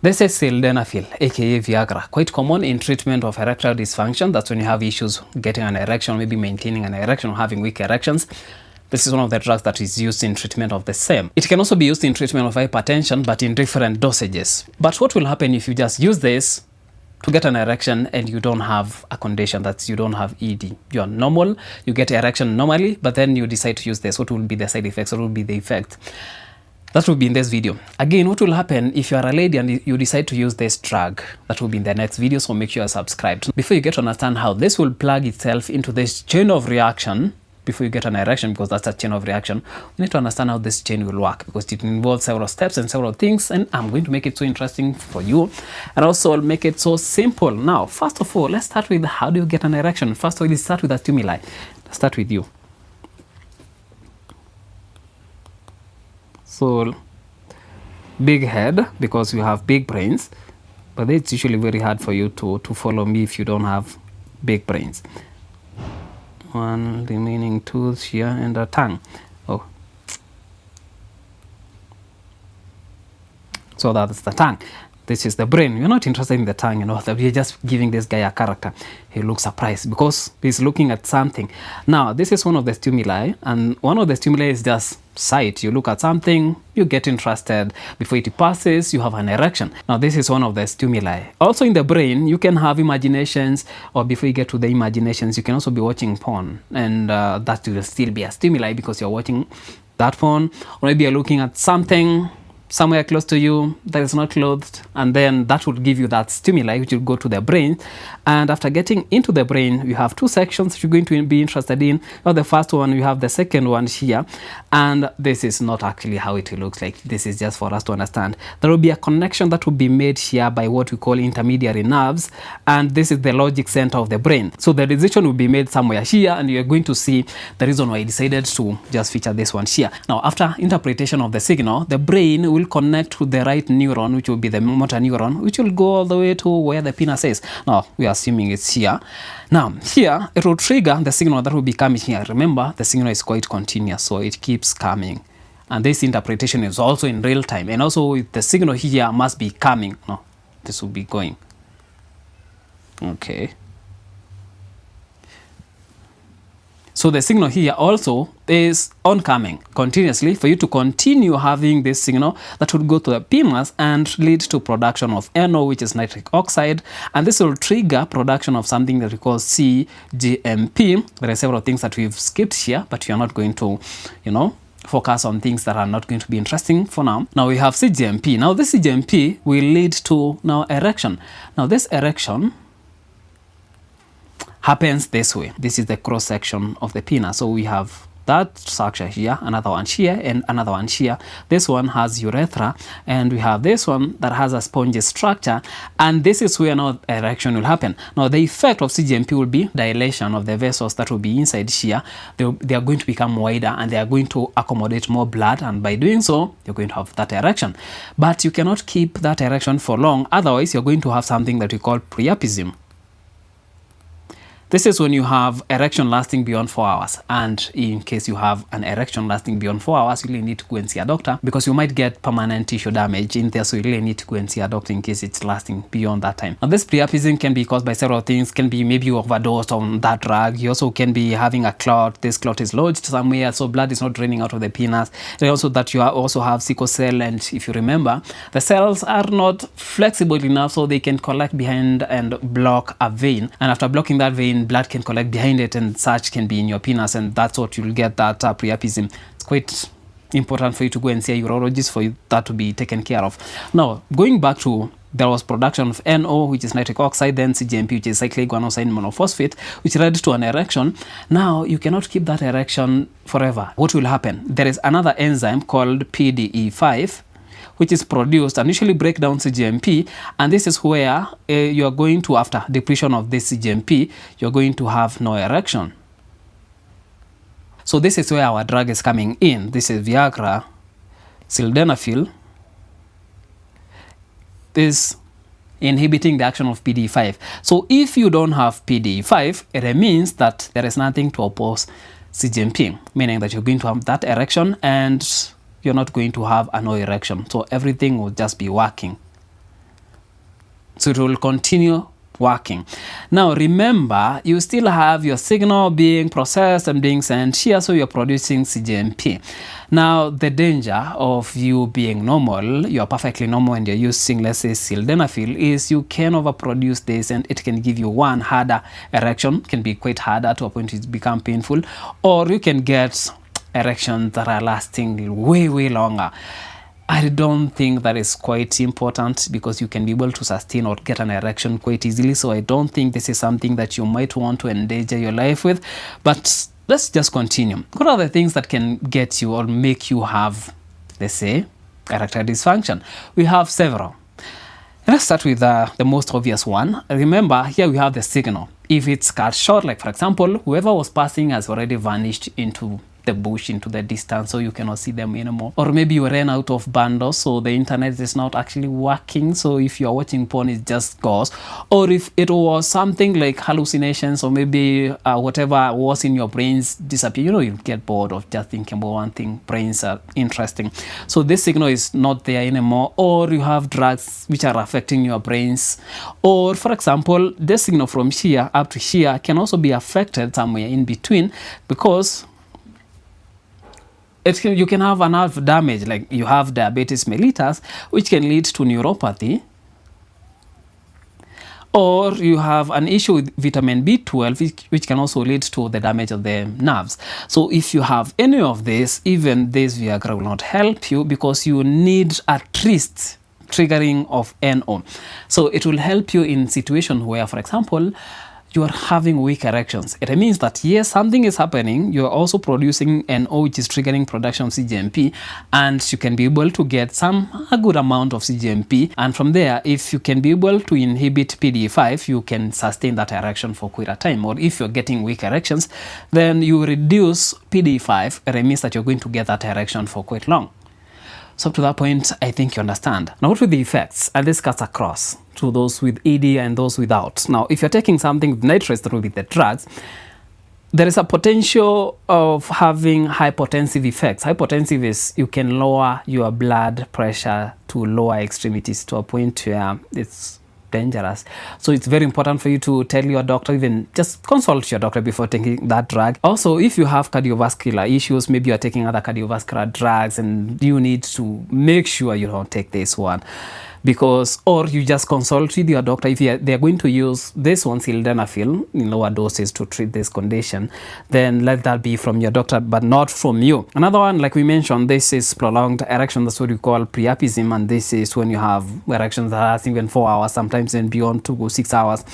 This is Sildenafil, aka Viagra, quite common in treatment of erectile dysfunction. That's when you have issues getting an erection, maybe maintaining an erection or having weak erections. This is one of the drugs that is used in treatment of the same. It can also be used in treatment of hypertension, but in different dosages. But what will happen if you just use this to get an erection and you don't have a condition, that you don't have ED? You are normal, you get erection normally, but then you decide to use this. What will be the side effects? What will be the effect? That will be in this video. Again, what will happen if you are a lady and you decide to use this drug? That will be in the next video, so make sure you're subscribed. Before you get to understand how this will plug itself into this chain of reaction, before you get an erection, because that's a chain of reaction, we need to understand how this chain will work, because it involves several steps and several things, and I'm going to make it so interesting for you, and also I'll make it so simple. Now, first of all, let's start with how do you get an erection. First of all, let's start with a stimuli. Let's start with you. So, big head, because you have big brains, but it's usually very hard for you to follow me if you don't have big brains. One remaining tooth here and a tongue. Oh, so that's the tongue. This is the brain. You're not interested in the tongue, you know, that we're just giving this guy a character. He looks surprised because he's looking at something. Now, this is one of the stimuli, and one of the stimuli is just sight. You look at something, you get interested. Before it passes, you have an erection. Now, this is one of the stimuli. Also in the brain, you can have imaginations, or before you get to the imaginations, you can also be watching porn, and that will still be a stimuli because you're watching that porn, or maybe you're looking at something somewhere close to you that is not clothed, and then that would give you that stimuli which will go to the brain. And after getting into the brain, you have two sections you're going to be interested in. Not the first one, you have the second one here, and this is not actually how it looks like. This is just for us to understand. There will be a connection that will be made here by what we call intermediary nerves, and this is the logic center of the brain. So the decision will be made somewhere here, and you're going to see the reason why I decided to just feature this one here. Now, after interpretation of the signal, the brain will connect to the right neuron, which will be the motor neuron, which will go all the way to where the penis is. Now, we are assuming it's here. Now, here, it will trigger the signal that will be coming here. Remember, the signal is quite continuous, so it keeps coming. And this interpretation is also in real time. And also, the signal here must be coming. No, this will be going. Okay. So the signal here also is oncoming continuously for you to continue having this signal that would go to the penis and lead to production of NO, which is nitric oxide, and this will trigger production of something that we call cGMP. There are several things that we've skipped here, but you're not going to, focus on things that are not going to be interesting for now. Now we have cGMP. Now this cGMP will lead to now erection. Now this erection happens this way. This is the cross section of the penis. So we have that structure here, another one here, and another one here. This one has urethra, and we have this one that has a spongy structure, and this is where now erection will happen. Now the effect of cGMP will be dilation of the vessels that will be inside here. They are going to become wider, and they are going to accommodate more blood, and by doing so, you're going to have that erection. But you cannot keep that erection for long, otherwise you're going to have something that we call priapism. This is when you have erection lasting beyond 4 hours. And in case you have an erection lasting beyond 4 hours, you really need to go and see a doctor, because you might get permanent tissue damage in there. So you really need to go and see a doctor in case it's lasting beyond that time. Now, this priapism can be caused by several things. Can be maybe you overdosed on that drug. You also can be having a clot. This clot is lodged somewhere, so blood is not draining out of the penis. And also that you also have sickle cell. And if you remember, the cells are not flexible enough so they can collect behind and block a vein. And after blocking that vein, blood can collect behind it, and such can be in your penis, and that's what you'll get, that priapism. It's quite important for you to go and see a urologist for that to be taken care of. Now, going back to, there was production of NO, which is nitric oxide, then cGMP, which is cyclic guanosine monophosphate, which led to an erection. Now, you cannot keep that erection forever. What will happen? There is another enzyme called PDE5, which is produced and usually break down cGMP, and this is where you are going to, after depletion of this cGMP, you're going to have no erection. So this is where our drug is coming in. This is Viagra, Sildenafil, is inhibiting the action of PDE5. So if you don't have PDE5, it means that there is nothing to oppose cGMP, meaning that you're going to have that erection and you're not going to have a no erection. So everything will just be working. So it will continue working. Now remember, you still have your signal being processed and being sent here, so you're producing CGMP. Now the danger of you being normal, you're perfectly normal and you're using, let's say, sildenafil, is you can overproduce this and it can give you one harder erection, can be quite harder to a point it become painful, or you can get erections that are lasting way longer. I don't think that is quite important because you can be able to sustain or get an erection quite easily. So I don't think this is something that you might want to endanger your life with. But let's just continue. What are the things that can get you or make you have, let's say, erectile dysfunction? We have several. Let's start with the most obvious one. Remember, here we have the signal. If it's cut short, like for example, whoever was passing has already vanished into the bush, into the distance, so you cannot see them anymore. Or maybe you ran out of bundles, so the internet is not actually working, so if you are watching porn, it just goes. Or if it was something like hallucinations, or maybe whatever was in your brains disappear. You know, you get bored of just thinking about one thing. Brains are interesting, so this signal is not there anymore. Or you have drugs which are affecting your brains. Or for example, this signal from here up to here can also be affected somewhere in between, because you can have a nerve damage, like you have diabetes mellitus, which can lead to neuropathy. Or you have an issue with vitamin B12, which can also lead to the damage of the nerves. So if you have any of this, even this Viagra will not help you, because you need at least triggering of NO. So it will help you in situations where, for example, you are having weak erections. It means that yes, something is happening. You are also producing NO, which is triggering production of CGMP, and you can be able to get a good amount of CGMP. And from there, if you can be able to inhibit PDE5, you can sustain that erection for quite a time. Or if you're getting weak erections, then you reduce PDE5. It means that you're going to get that erection for quite long. So up to that point, I think you understand. Now, what with the effects? And this cuts across to those with ED and those without. Now, if you're taking something with nitrates through with the drugs, there is a potential of having hypotensive effects. Hypotensive is you can lower your blood pressure to lower extremities to a point where it's dangerous. So it's very important for you to tell your doctor, even just consult your doctor before taking that drug. Also, if you have cardiovascular issues, maybe you're taking other cardiovascular drugs and you need to make sure you don't take this one. Because, or you just consult with your doctor. If they're going to use this one, sildenafil, in lower doses to treat this condition, then let that be from your doctor, but not from you. Another one, like we mentioned, this is prolonged erection. That's what we call priapism, and this is when you have erections that last even 4 hours, sometimes and beyond 2 to 6 hours.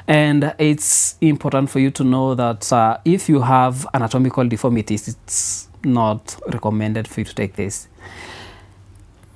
And it's important for you to know that if you have anatomical deformities, it's not recommended for you to take this.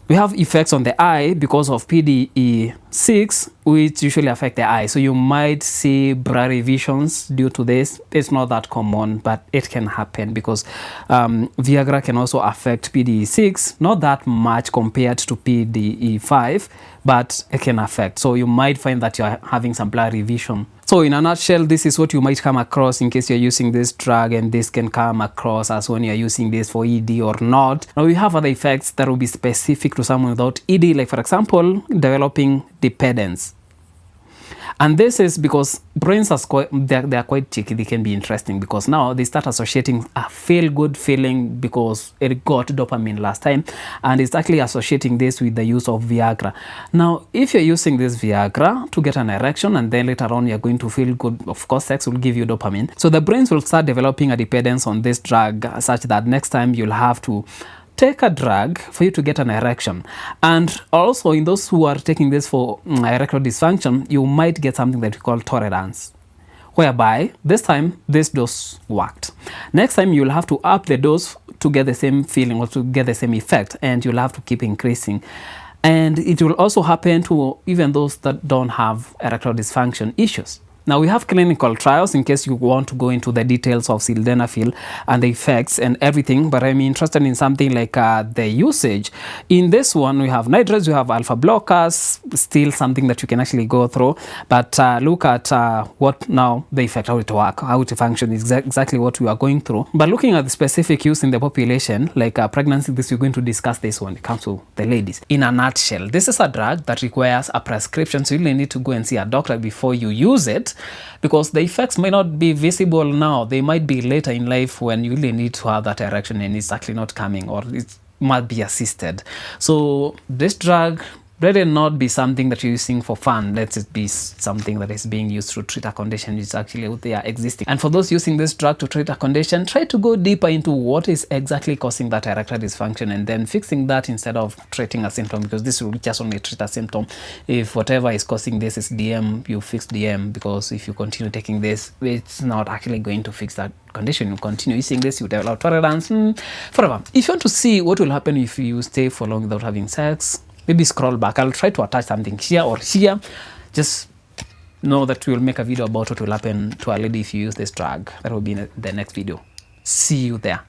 We have effects on the eye because of PDE6, which usually affect the eye. So you might see blurry visions due to this. It's not that common, but it can happen because Viagra can also affect PDE6, not that much compared to PDE5, but it can affect. So you might find that you're having some blurry vision. So in a nutshell, this is what you might come across in case you're using this drug, and this can come across as when you're using this for ED or not. Now we have other effects that will be specific to someone without ED, like for example, developing dependence. And this is because brains are they're quite tricky. They can be interesting because now they start associating a feel-good feeling because it got dopamine last time, and it's actually associating this with the use of Viagra. Now, if you're using this Viagra to get an erection and then later on you're going to feel good, of course, sex will give you dopamine. So the brains will start developing a dependence on this drug such that next time you'll have to take a drug for you to get an erection. And also in those who are taking this for erectile dysfunction, you might get something that we call tolerance, whereby this time this dose worked. Next time you'll have to up the dose to get the same feeling or to get the same effect, and you'll have to keep increasing. And it will also happen to even those that don't have erectile dysfunction issues. Now we have clinical trials in case you want to go into the details of sildenafil and the effects and everything, but I'm interested in something like the usage. In this one, we have nitrates, we have alpha blockers, still something that you can actually go through, but look at what now the effect, how it works, how it functions, is exactly what we are going through. But looking at the specific use in the population, like pregnancy, this we're going to discuss this when it comes to the ladies. In a nutshell, this is a drug that requires a prescription, so you really need to go and see a doctor before you use it, because the effects may not be visible now. They might be later in life when you really need to have that erection and it's actually not coming, or it might be assisted. So this drug let it not be something that you're using for fun. Let it be something that is being used to treat a condition which is actually out there existing. And for those using this drug to treat a condition, try to go deeper into what is exactly causing that erectile dysfunction and then fixing that instead of treating a symptom, because this will just only treat a symptom. If whatever is causing this is DM, you fix DM, because if you continue taking this, it's not actually going to fix that condition. You continue using this, you develop tolerance forever. If you want to see what will happen if you stay for long without having sex, maybe scroll back. I'll try to attach something here or here. Just know that we'll make a video about what will happen to a lady if you use this drug. That will be in the next video. See you there.